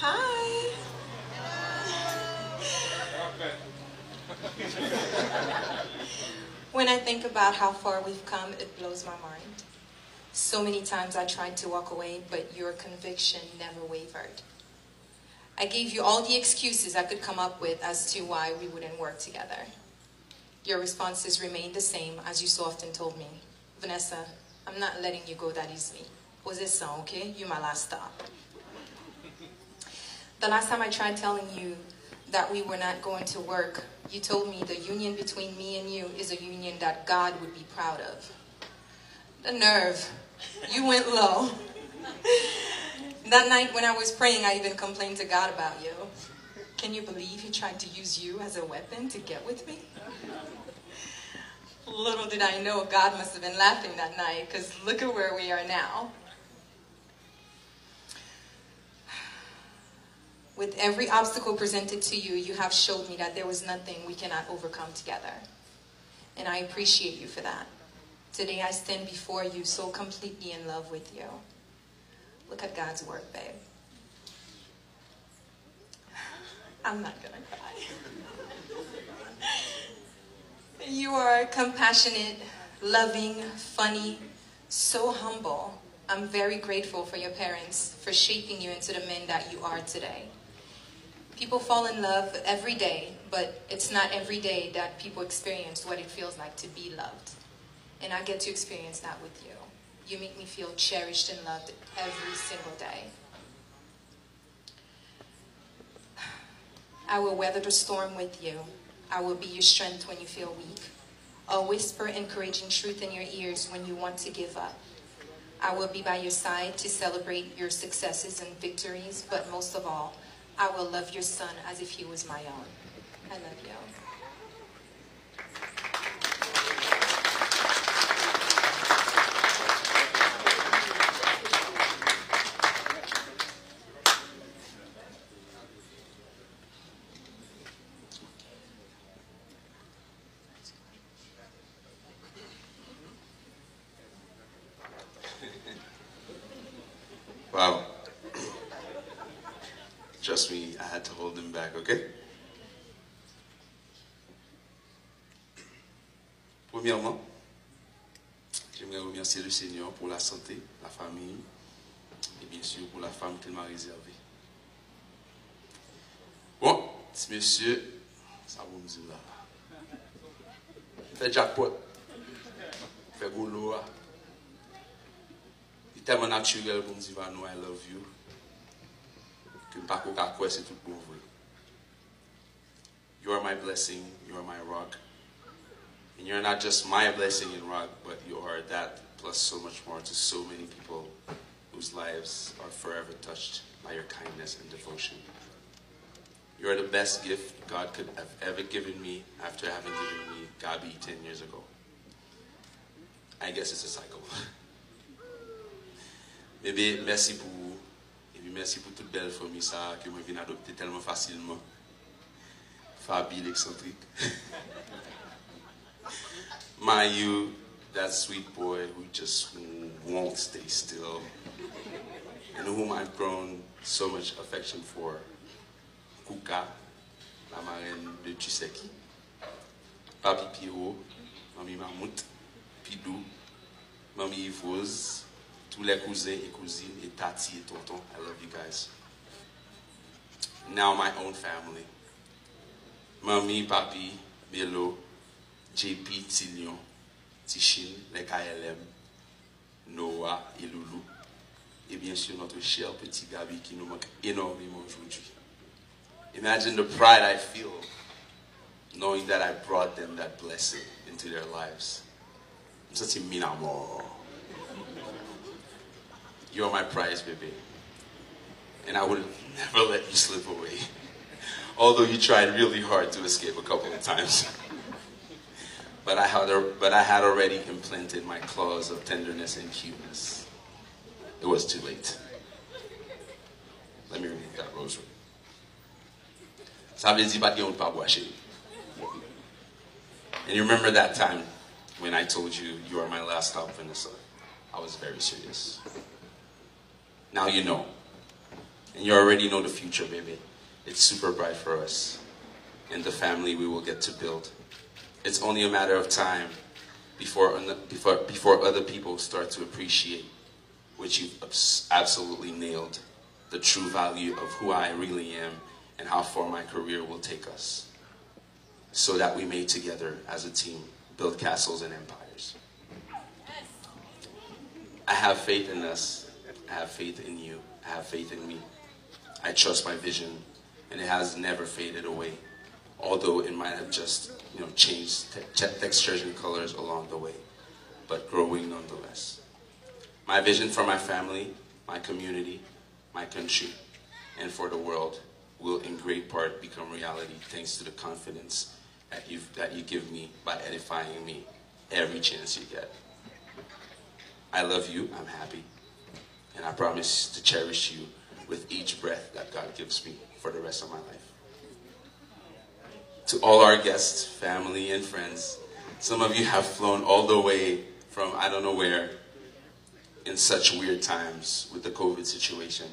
Hi. When I think about how far we've come, it blows my mind. So many times I tried to walk away, but your conviction never wavered. I gave you all the excuses I could come up with as to why we wouldn't work together. Your responses remained the same as you so often told me. Vanessa, I'm not letting you go that easily. Position, okay? You're my last stop. The last time I tried telling you that we were not going to work, you told me the union between me and you is a union that God would be proud of. The nerve. You went low. That night when I was praying, I even complained to God about you. Can you believe he tried to use you as a weapon to get with me? Little did I know God must have been laughing that night, because look at where we are now. With every obstacle presented to you, you have showed me that there was nothing we cannot overcome together. And I appreciate you for that. Today I stand before you so completely in love with you. Look at God's work, babe. I'm not gonna cry. You are compassionate, loving, funny, so humble. I'm very grateful for your parents for shaping you into the man that you are today. People fall in love every day, but it's not every day that people experience what it feels like to be loved. And I get to experience that with you. You make me feel cherished and loved every single day. I will weather the storm with you. I will be your strength when you feel weak. I'll whisper encouraging truth in your ears when you want to give up. I will be by your side to celebrate your successes and victories, but most of all, I will love your son as if he was my own. I love you. Wow. Trust me, I had to hold him back, okay? Premièrement, j'aimerais remercier le Seigneur pour la santé, la famille, et bien sûr pour la femme qu'il m'a réservée. Bon, petit monsieur, ça va me dire là. Fait jackpot, fait golo. Il est tellement naturel pour me dire, no, I love you. Que pas quoi, c'est tout pour vous. You are my blessing, you are my rock. And you're not just my blessing and rock, but you are that plus so much more to so many people whose lives are forever touched by your kindness and devotion. You are the best gift God could have ever given me after having given me Gabi 10 years ago. I guess it's a cycle. Bébé, merci pour vous. Et puis merci pour toute belle famille ça que moi viens adopter tellement facilement. Fabi l'excentrique. Mayu, that sweet boy who just won't stay still. And whom I've grown so much affection for. Qu'à, la marraine de Tuseki. Papi Pierrot, Mamie Mamout, Pidou, Mamie Yvose, tous les cousins et cousines, et Tati et Tonton. I love you guys. Now my own family. Mamie, Papi, Melo, JP, Tilion, Tishin, les KLM, Noah et Loulou. Et bien sûr notre cher petit Gabi qui nous manque énormément aujourd'hui. Imagine the pride I feel knowing that I brought them that blessing into their lives. Such a mean amor. You're my prize, baby. And I would never let you slip away. Although you tried really hard to escape a couple of times. But I had already implanted my claws of tenderness and cuteness. It was too late. Let me remove that rosary. Ça veut dire pas qu'il n'y a pas boire chez. And you remember that time when I told you you are my last stop, Vanessa? I was very serious. Now you know. And you already know the future, baby. It's super bright for us and the family we will get to build. It's only a matter of time before other people start to appreciate, which you've absolutely nailed, the true value of who I really am and how far my career will take us, so that we may together as a team build castles and empires. I have faith in us. I have faith in you. I have faith in me. I trust my vision, and it has never faded away, although it might have just changed textures and colors along the way, but growing nonetheless. My vision for my family, my community, my country, and for the world will in great part become reality thanks to the confidence that you give me by edifying me every chance you get. I love you, I'm happy, and I promise to cherish you with each breath that God gives me for the rest of my life. To all our guests, family, and friends, some of you have flown all the way from I don't know where in such weird times with the COVID situation,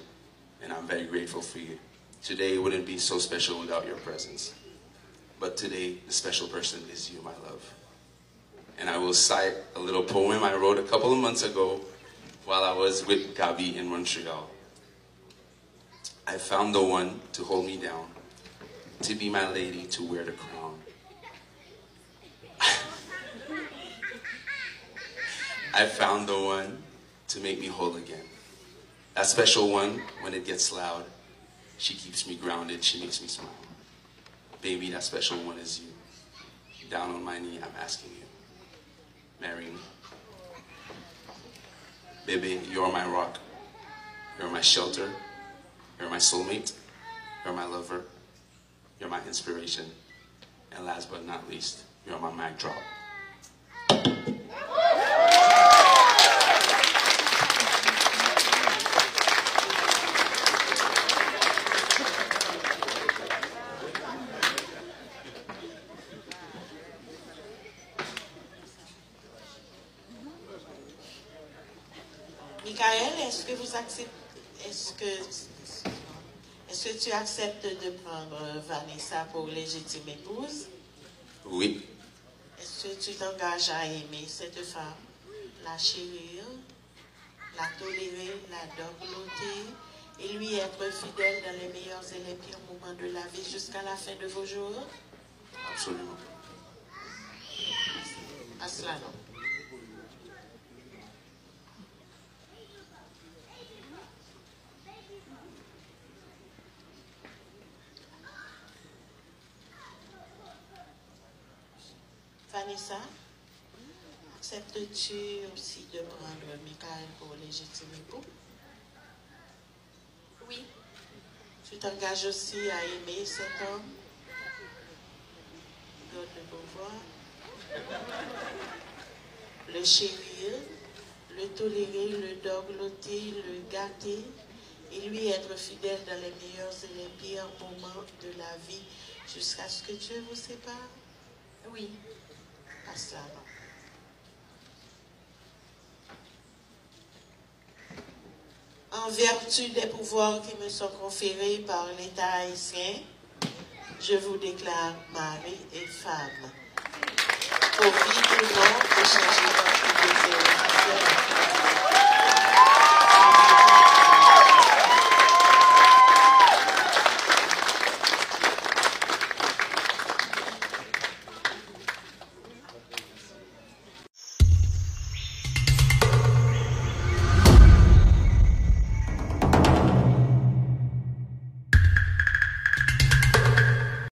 and I'm very grateful for you. Today wouldn't be so special without your presence, but today the special person is you, my love. And I will cite a little poem I wrote a couple of months ago while I was with Gabi in Montreal. I found the one to hold me down, to be my lady, to wear the crown. I found the one to make me whole again. That special one, when it gets loud, she keeps me grounded, she makes me smile. Baby, that special one is you. Down on my knee, I'm asking you, marry me. Baby, you're my rock. You're my shelter. You're my soulmate. You're my lover. You're my inspiration. And last but not least, you're my mic drop. Michael, est-ce que tu acceptes de prendre Vanessa pour légitime épouse? Oui. Est-ce que tu t'engages à aimer cette femme, la chérir, la tolérer, la dorloter et lui être fidèle dans les meilleurs et les pires moments de la vie jusqu'à la fin de vos jours? Absolument. À cela, non. Vanessa, acceptes-tu aussi de prendre Michael pour légitime époux? Oui. Tu t'engages aussi à aimer cet homme? God de Beauvoir. Le chérir, le tolérer, le dorloter, le gâter et lui être fidèle dans les meilleurs et les pires moments de la vie jusqu'à ce que Dieu vous sépare? Oui. À cela, non. En vertu des pouvoirs qui me sont conférés par l'État haïtien, je vous déclare mari et femme. Pour vie ou non, échanger votre désir officiel.